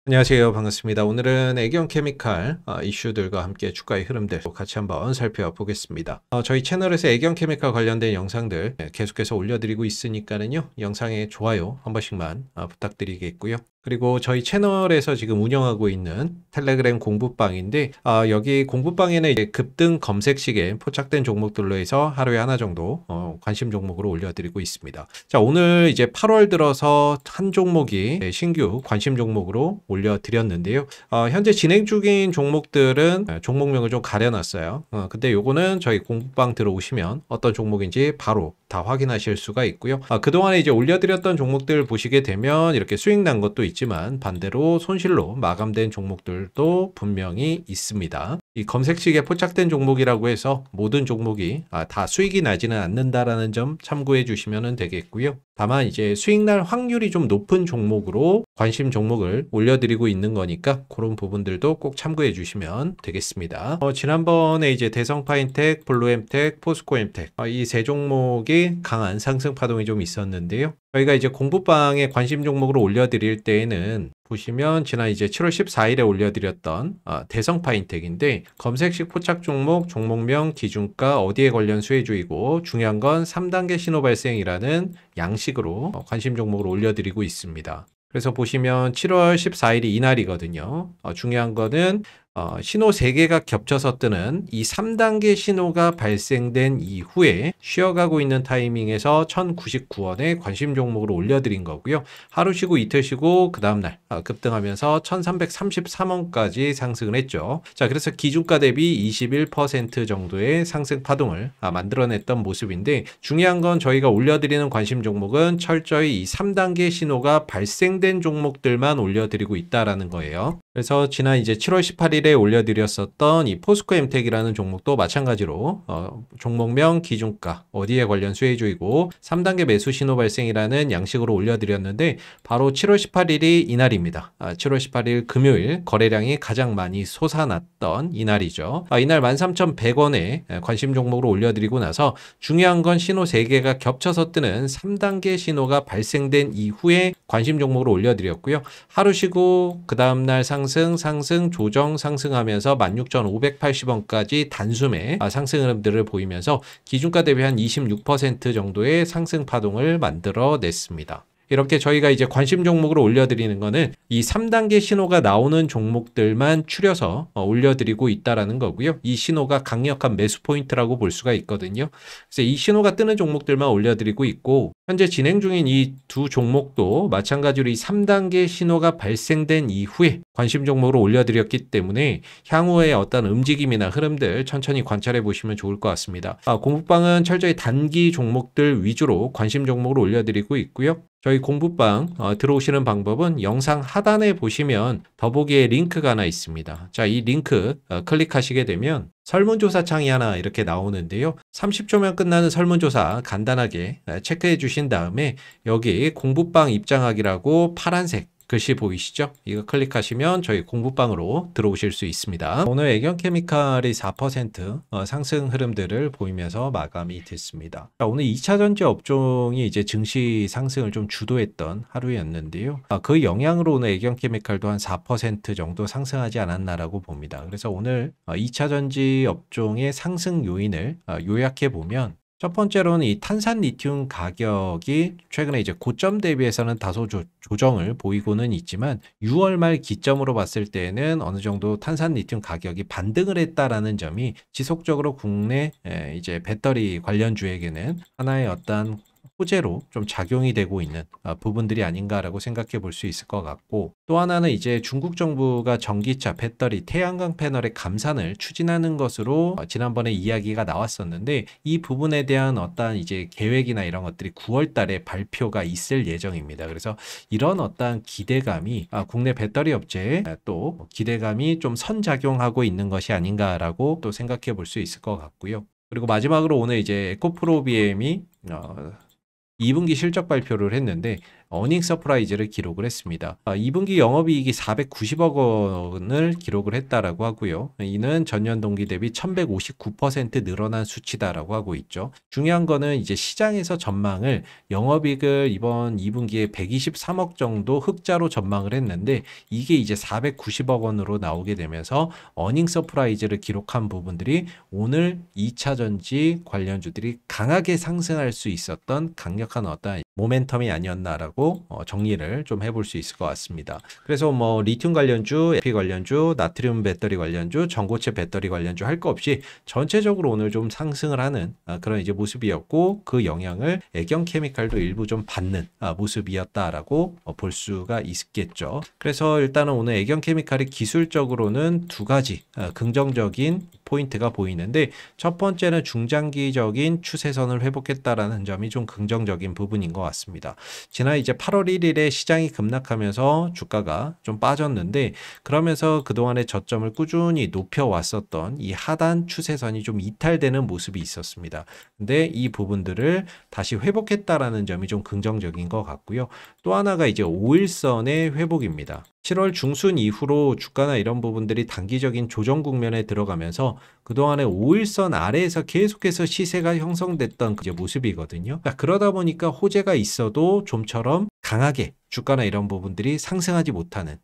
안녕하세요. 반갑습니다. 오늘은 애경 케미칼 이슈들과 함께 주가의 흐름들 같이 한번 살펴보겠습니다. 저희 채널에서 애경 케미칼 관련된 영상들 계속해서 올려드리고 있으니까는요. 영상에 좋아요 한 번씩만 부탁드리겠고요. 그리고 저희 채널에서 지금 운영하고 있는 텔레그램 공부방인데 여기 공부방에는 이제 급등 검색식에 포착된 종목들로 해서 하루에 하나 정도 관심 종목으로 올려드리고 있습니다. 자, 오늘 이제 8월 들어서 한 종목이 신규 관심 종목으로 올려드렸는데요. 현재 진행 중인 종목들은 종목명을 좀 가려놨어요. 근데 요거는 저희 공부방 들어오시면 어떤 종목인지 바로 다 확인하실 수가 있고요. 그동안에 이제 올려드렸던 종목들 보시게 되면 이렇게 수익 난 것도 있지만 반대로 손실로 마감된 종목들도 분명히 있습니다. 이 검색식에 포착된 종목이라고 해서 모든 종목이 다 수익이 나지는 않는다라는 점 참고해 주시면 되겠고요. 다만 이제 수익 날 확률이 좀 높은 종목으로 관심 종목을 올려드리고 있는 거니까 그런 부분들도 꼭 참고해 주시면 되겠습니다. 지난번에 이제 대성파인텍, 블루엠텍, 포스코엠텍 이 세 종목이 강한 상승 파동이 좀 있었는데요. 저희가 이제 공부방에 관심 종목으로 올려드릴 때에는 보시면 지난 이제 7월 14일에 올려드렸던 대성파인텍인데 검색식 포착 종목, 종목명, 기준가, 어디에 관련 수혜주이고 중요한 건 3단계 신호 발생이라는 양식으로 관심 종목으로 올려드리고 있습니다. 그래서 보시면 7월 14일이 이날이거든요. 중요한 거는 신호 3개가 겹쳐서 뜨는 이 3단계 신호가 발생된 이후에 쉬어가고 있는 타이밍에서 1099원에 관심 종목으로 올려드린 거고요. 하루 쉬고 이틀 쉬고 그 다음날 급등하면서 1333원까지 상승을 했죠. 자, 그래서 기준가 대비 21% 정도의 상승 파동을 만들어냈던 모습인데 중요한 건 저희가 올려드리는 관심 종목은 철저히 이 3단계 신호가 발생된 종목들만 올려드리고 있다라는 거예요. 그래서 지난 이제 7월 18일에 올려드렸었던 이 포스코엠텍이라는 종목도 마찬가지로 종목명, 기준가, 어디에 관련 수혜주이고 3단계 매수 신호 발생이라는 양식으로 올려드렸는데 바로 7월 18일이 이날입니다. 7월 18일 금요일 거래량이 가장 많이 솟아났던 이날이죠. 이날 13,100원에 관심 종목으로 올려드리고 나서 중요한 건 신호 3개가 겹쳐서 뜨는 3단계 신호가 발생된 이후에 관심 종목으로 올려드렸고요. 하루 쉬고 그 다음날 상승, 조정, 상승하면서 16,580원까지 단숨에 상승 흐름들을 보이면서 기준가 대비 한 26% 정도의 상승 파동을 만들어냈습니다. 이렇게 저희가 이제 관심 종목으로 올려드리는 거는 이 3단계 신호가 나오는 종목들만 추려서 올려드리고 있다라는 거고요. 이 신호가 강력한 매수 포인트라고 볼 수가 있거든요. 그래서 이 신호가 뜨는 종목들만 올려드리고 있고 현재 진행 중인 이 두 종목도 마찬가지로 이 3단계 신호가 발생된 이후에 관심 종목으로 올려드렸기 때문에 향후의 어떤 움직임이나 흐름들 천천히 관찰해 보시면 좋을 것 같습니다. 공부방은 철저히 단기 종목들 위주로 관심 종목으로 올려드리고 있고요. 저희 공부방 들어오시는 방법은 영상 하단에 보시면 더보기에 링크가 하나 있습니다. 자, 이 링크 클릭하시게 되면 설문조사 창이 하나 이렇게 나오는데요. 30초면 끝나는 설문조사 간단하게 체크해 주신 다음에 여기 공부방 입장하기라고 파란색 글씨 보이시죠? 이거 클릭하시면 저희 공부방으로 들어오실 수 있습니다. 오늘 애경케미칼이 4% 상승 흐름들을 보이면서 마감이 됐습니다. 오늘 2차전지 업종이 이제 증시 상승을 좀 주도했던 하루였는데요. 그 영향으로 오늘 애경케미칼도 한 4% 정도 상승하지 않았나라고 봅니다. 그래서 오늘 2차전지 업종의 상승 요인을 요약해 보면 첫 번째로는 이 탄산 리튬 가격이 최근에 이제 고점 대비해서는 다소 조정을 보이고는 있지만 6월 말 기점으로 봤을 때는 어느 정도 탄산 리튬 가격이 반등을 했다라는 점이 지속적으로 국내 이제 배터리 관련주에게는 하나의 어떤 호재로 좀 작용이 되고 있는 부분들이 아닌가라고 생각해 볼 수 있을 것 같고 또 하나는 이제 중국 정부가 전기차, 배터리, 태양광 패널의 감산을 추진하는 것으로 지난번에 이야기가 나왔었는데 이 부분에 대한 어떤 이제 계획이나 이런 것들이 9월 달에 발표가 있을 예정입니다. 그래서 이런 어떤 기대감이 국내 배터리 업체에 또 기대감이 좀 선작용하고 있는 것이 아닌가라고 또 생각해 볼 수 있을 것 같고요. 그리고 마지막으로 오늘 이제 에코프로비엠이 2분기 실적 발표를 했는데 어닝 서프라이즈를 기록을 했습니다. 2분기 영업이익이 490억 원을 기록을 했다라고 하고요. 이는 전년 동기 대비 1159% 늘어난 수치다라고 하고 있죠. 중요한 거는 이제 시장에서 전망을 영업이익을 이번 2분기에 123억 정도 흑자로 전망을 했는데 이게 이제 490억 원으로 나오게 되면서 어닝 서프라이즈를 기록한 부분들이 오늘 2차 전지 관련주들이 강하게 상승할 수 있었던 강력한 어떤 모멘텀이 아니었나라고 정리를 좀 해볼 수 있을 것 같습니다. 그래서 뭐 리튬 관련주, 에피 관련주, 나트륨 배터리 관련주, 전고체 배터리 관련주 할 거 없이 전체적으로 오늘 좀 상승을 하는 그런 이제 모습이었고 그 영향을 애경 케미칼도 일부 좀 받는 모습이었다라고 볼 수가 있겠죠. 그래서 일단은 오늘 애경 케미칼이 기술적으로는 두 가지 긍정적인 포인트가 보이는데 첫 번째는 중장기적인 추세선을 회복했다라는 점이 좀 긍정적인 부분인 것 같습니다. 지난 이제 8월 1일에 시장이 급락하면서 주가가 좀 빠졌는데 그러면서 그동안의 저점을 꾸준히 높여왔었던 이 하단 추세선이 좀 이탈되는 모습이 있었습니다. 근데 이 부분들을 다시 회복했다라는 점이 좀 긍정적인 것 같고요. 또 하나가 이제 5일선의 회복입니다. 7월 중순 이후로 주가나 이런 부분들이 단기적인 조정 국면에 들어가면서 그동안에 5일선 아래에서 계속해서 시세가 형성됐던 그 모습이거든요. 그러다 보니까 호재가 있어도 좀처럼 강하게 주가나 이런 부분들이 상승하지 못하는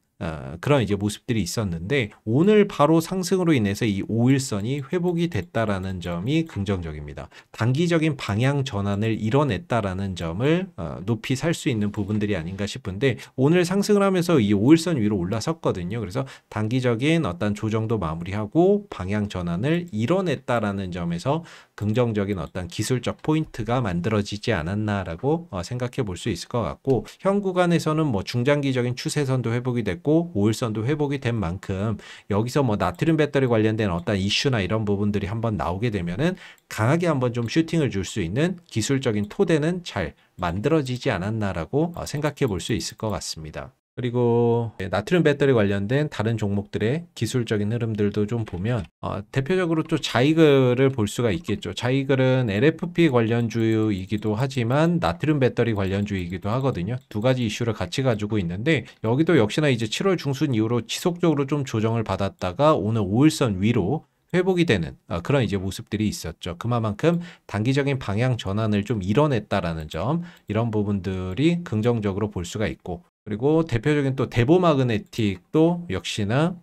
그런 이제 모습들이 있었는데 오늘 바로 상승으로 인해서 이 5일선이 회복이 됐다라는 점이 긍정적입니다. 단기적인 방향 전환을 이뤄냈다라는 점을 높이 살 수 있는 부분들이 아닌가 싶은데 오늘 상승을 하면서 이 5일선 위로 올라섰거든요. 그래서 단기적인 어떤 조정도 마무리하고 방향 전환을 이뤄냈다라는 점에서 긍정적인 어떤 기술적 포인트가 만들어지지 않았나라고 생각해 볼 수 있을 것 같고 현 구간에서는 뭐 중장기적인 추세선도 회복이 됐고 5일선도 회복이 된 만큼 여기서 뭐 나트륨 배터리 관련된 어떤 이슈나 이런 부분들이 한번 나오게 되면은 강하게 한번 좀 슈팅을 줄 수 있는 기술적인 토대는 잘 만들어지지 않았나라고 생각해 볼 수 있을 것 같습니다. 그리고 나트륨 배터리 관련된 다른 종목들의 기술적인 흐름들도 좀 보면 대표적으로 또 자이글을 볼 수가 있겠죠. 자이글은 LFP 관련주이기도 하지만 나트륨 배터리 관련주이기도 하거든요. 두 가지 이슈를 같이 가지고 있는데 여기도 역시나 이제 7월 중순 이후로 지속적으로 좀 조정을 받았다가 오늘 5일선 위로 회복이 되는 그런 이제 모습들이 있었죠. 그만큼 단기적인 방향 전환을 좀 이뤄냈다라는 점 이런 부분들이 긍정적으로 볼 수가 있고 그리고 대표적인 또 대보마그네틱도 역시나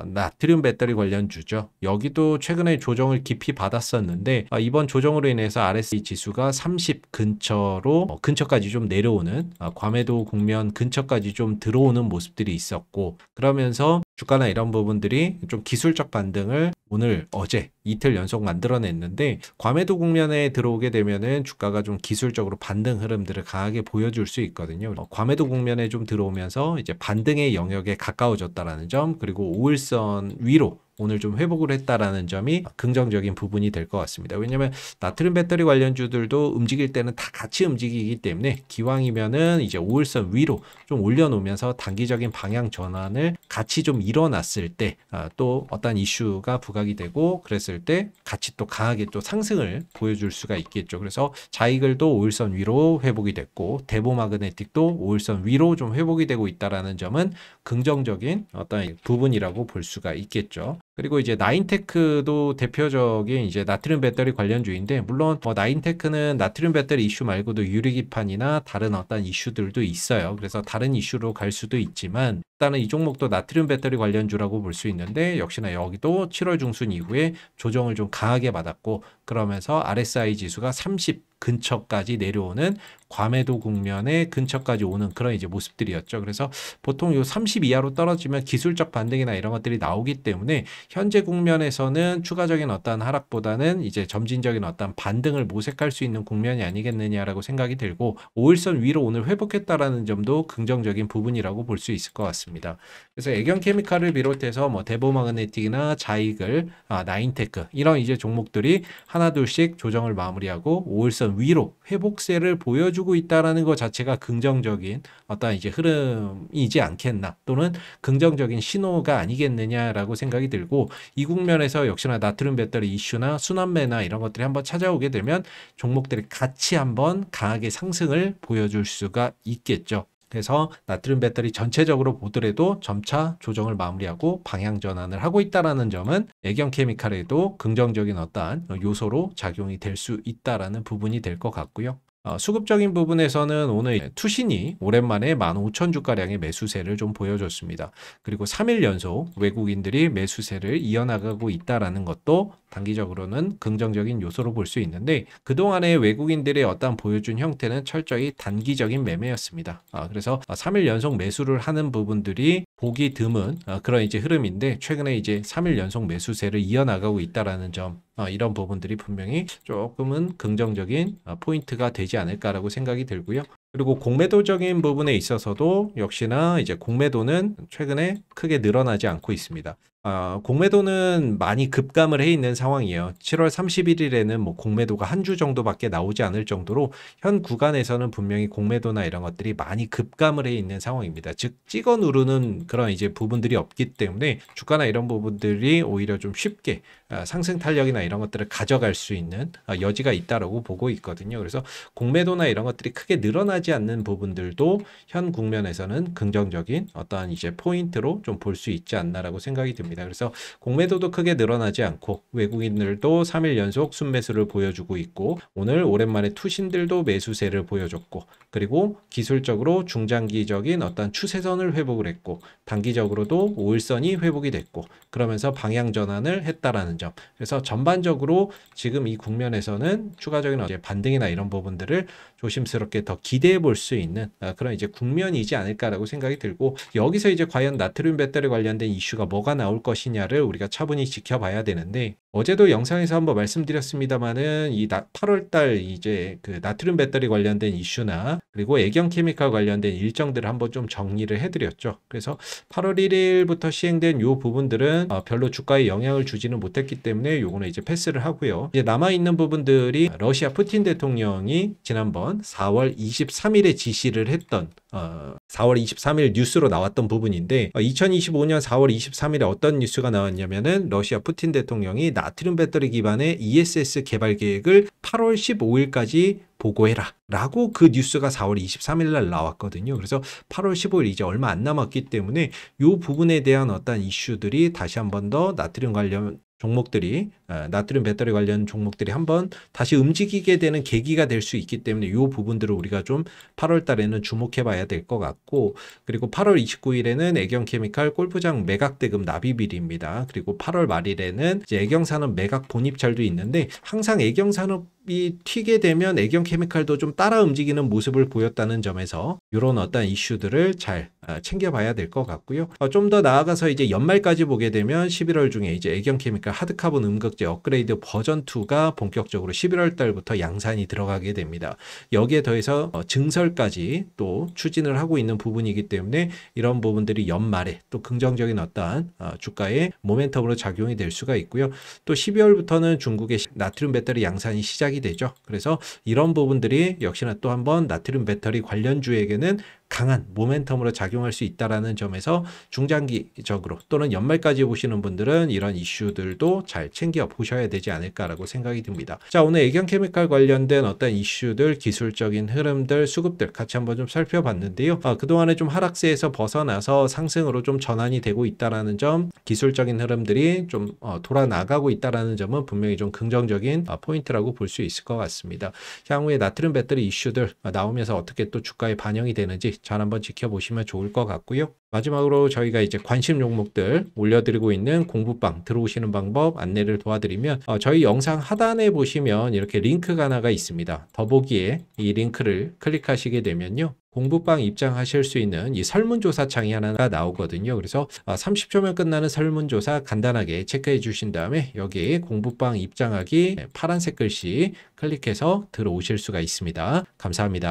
나트륨 배터리 관련주죠. 여기도 최근에 조정을 깊이 받았었는데 이번 조정으로 인해서 RSI 지수가 30 근처로 근처까지 좀 내려오는 과매도 국면 근처까지 좀 들어오는 모습들이 있었고 그러면서 주가나 이런 부분들이 좀 기술적 반등을 오늘 어제 이틀 연속 만들어냈는데 과매도 국면에 들어오게 되면은 주가가 좀 기술적으로 반등 흐름들을 강하게 보여줄 수 있거든요. 과매도 국면에 좀 들어오면서 이제 반등의 영역에 가까워졌다라는 점 그리고 5일선 위로 오늘 좀 회복을 했다라는 점이 긍정적인 부분이 될 것 같습니다. 왜냐하면 나트륨 배터리 관련주들도 움직일 때는 다 같이 움직이기 때문에 기왕이면은 이제 5일선 위로 좀 올려놓으면서 단기적인 방향 전환을 같이 좀 일어났을 때 또 어떤 이슈가 부각이 되고 그랬을 때 같이 또 강하게 또 상승을 보여줄 수가 있겠죠. 그래서 자이글도 5일선 위로 회복이 됐고 대보마그네틱도 5일선 위로 좀 회복이 되고 있다라는 점은 긍정적인 어떤 부분이라고 볼 수가 있겠죠. 그리고 이제 나인테크도 대표적인 이제 나트륨 배터리 관련주인데 물론 나인테크는 나트륨 배터리 이슈 말고도 유리기판이나 다른 어떤 이슈들도 있어요. 그래서 다른 이슈로 갈 수도 있지만 일단은 이 종목도 나트륨 배터리 관련주라고 볼 수 있는데 역시나 여기도 7월 중순 이후에 조정을 좀 강하게 받았고 그러면서 RSI 지수가 30 근처까지 내려오는 과매도 국면의 근처까지 오는 그런 이제 모습들이었죠. 그래서 보통 요 30 이하로 떨어지면 기술적 반등이나 이런 것들이 나오기 때문에 현재 국면에서는 추가적인 어떤 하락보다는 이제 점진적인 어떤 반등을 모색할 수 있는 국면이 아니겠느냐라고 생각이 들고 5일선 위로 오늘 회복했다라는 점도 긍정적인 부분이라고 볼 수 있을 것 같습니다. 있습니다. 그래서 애경케미칼을 비롯해서 뭐 대보마그네틱이나 자이글, 나인테크 이런 이제 종목들이 하나둘씩 조정을 마무리하고 5일선 위로 회복세를 보여주고 있다라는 것 자체가 긍정적인 어떤 이제 흐름이지 않겠나, 또는 긍정적인 신호가 아니겠느냐라고 생각이 들고, 이 국면에서 역시나 나트륨 배터리 이슈나 순환매나 이런 것들이 한번 찾아오게 되면 종목들이 같이 한번 강하게 상승을 보여줄 수가 있겠죠. 그래서 나트륨 배터리 전체적으로 보더라도 점차 조정을 마무리하고 방향 전환을 하고 있다는 점은 애경케미칼에도 긍정적인 어떠한 요소로 작용이 될 수 있다는 부분이 될 것 같고요. 수급적인 부분에서는 오늘 투신이 오랜만에 15,000주가량의 매수세를 좀 보여줬습니다. 그리고 3일 연속 외국인들이 매수세를 이어나가고 있다는 것도 단기적으로는 긍정적인 요소로 볼 수 있는데, 그동안의 외국인들의 어떤 보여준 형태는 철저히 단기적인 매매였습니다. 그래서 3일 연속 매수를 하는 부분들이 보기 드문 그런 이제 흐름인데, 최근에 이제 3일 연속 매수세를 이어나가고 있다는 점, 이런 부분들이 분명히 조금은 긍정적인 포인트가 되지 않을까라고 생각이 들고요. 그리고 공매도적인 부분에 있어서도 역시나 이제 공매도는 최근에 크게 늘어나지 않고 있습니다. 공매도는 많이 급감을 해 있는 상황이에요. 7월 31일에는 뭐 공매도가 한 주 정도밖에 나오지 않을 정도로 현 구간에서는 분명히 공매도나 이런 것들이 많이 급감을 해 있는 상황입니다. 즉 찍어 누르는 그런 이제 부분들이 없기 때문에 주가나 이런 부분들이 오히려 좀 쉽게 상승 탄력이나 이런 것들을 가져갈 수 있는 여지가 있다라고 보고 있거든요. 그래서 공매도나 이런 것들이 크게 늘어나지 않는 부분들도 현 국면에서는 긍정적인 어떠한 이제 포인트로 좀 볼 수 있지 않나라고 생각이 듭니다. 그래서 공매도도 크게 늘어나지 않고 외국인들도 3일 연속 순매수를 보여주고 있고, 오늘 오랜만에 투신들도 매수세를 보여줬고, 그리고 기술적으로 중장기적인 어떤 추세선을 회복을 했고, 단기적으로도 5일선이 회복이 됐고, 그러면서 방향 전환을 했다라는 점. 그래서 전반적으로 지금 이 국면에서는 추가적인 이제 반등이나 이런 부분들을 조심스럽게 더 기대해 볼 수 있는 그런 이제 국면이지 않을까라고 생각이 들고, 여기서 이제 과연 나트륨 배터리 관련된 이슈가 뭐가 나올 것이냐를 우리가 차분히 지켜봐야 되는데, 어제도 영상에서 한번 말씀드렸습니다만은 이 8월 달 이제 그 나트륨 배터리 관련된 이슈나 그리고 애경케미칼 관련된 일정들을 한번 좀 정리를 해드렸죠. 그래서 8월 1일부터 시행된 요 부분들은 별로 주가에 영향을 주지는 못했기 때문에 요거는 이제 패스를 하고요. 이제 남아있는 부분들이 러시아 푸틴 대통령이 지난번 4월 23일에 지시를 했던 4월 23일 뉴스로 나왔던 부분인데, 2025년 4월 23일에 어떤 뉴스가 나왔냐면은 러시아 푸틴 대통령이 나트륨 배터리 기반의 ESS 개발 계획을 8월 15일까지 보고해라 라고 그 뉴스가 4월 23일 날 나왔거든요. 그래서 8월 15일 이제 얼마 안 남았기 때문에 이 부분에 대한 어떤 이슈들이 다시 한 번 더 나트륨 관련 종목들이, 나트륨 배터리 관련 종목들이 한번 다시 움직이게 되는 계기가 될 수 있기 때문에 이 부분들을 우리가 좀 8월 달에는 주목해 봐야 될 것 같고, 그리고 8월 29일에는 애경케미칼 골프장 매각 대금 납입일입니다. 그리고 8월 말일에는 이제 애경산업 매각 본입찰도 있는데, 항상 애경산업이 튀게 되면 애경케미칼도 좀 따라 움직이는 모습을 보였다는 점에서 이런 어떤 이슈들을 잘 챙겨봐야 될 것 같고요. 좀 더 나아가서 이제 연말까지 보게 되면 11월 중에 이제 애경케미칼 하드카본 음극재 업그레이드 버전 2가 본격적으로 11월 달부터 양산이 들어가게 됩니다. 여기에 더해서 증설까지 또 추진을 하고 있는 부분이기 때문에 이런 부분들이 연말에 또 긍정적인 어떠한 주가의 모멘텀으로 작용이 될 수가 있고요. 또 12월부터는 중국의 나트륨 배터리 양산이 시작이 되죠. 그래서 이런 부분들이 역시나 또 한번 나트륨 배터리 관련주에게는 강한 모멘텀으로 작용할 수 있다는 점에서 중장기적으로 또는 연말까지 보시는 분들은 이런 이슈들도 잘 챙겨 보셔야 되지 않을까라고 생각이 듭니다. 자, 오늘 애경케미칼 관련된 어떤 이슈들, 기술적인 흐름들, 수급들 같이 한번 좀 살펴봤는데요. 그동안에 좀 하락세에서 벗어나서 상승으로 좀 전환이 되고 있다는 점, 기술적인 흐름들이 좀 돌아 나가고 있다는 점은 분명히 좀 긍정적인 포인트라고 볼 수 있을 것 같습니다. 향후에 나트륨 배터리 이슈들 나오면서 어떻게 또 주가에 반영이 되는지 잘 한번 지켜보시면 좋을 것 같고요. 마지막으로 저희가 이제 관심 종목들 올려드리고 있는 공부방 들어오시는 방법 안내를 도와드리면, 저희 영상 하단에 보시면 이렇게 링크가 하나가 있습니다. 더보기에 이 링크를 클릭하시게 되면요, 공부방 입장하실 수 있는 이 설문조사 창이 하나가 나오거든요. 그래서 30초면 끝나는 설문조사 간단하게 체크해 주신 다음에 여기 공부방 입장하기 파란색 글씨 클릭해서 들어오실 수가 있습니다. 감사합니다.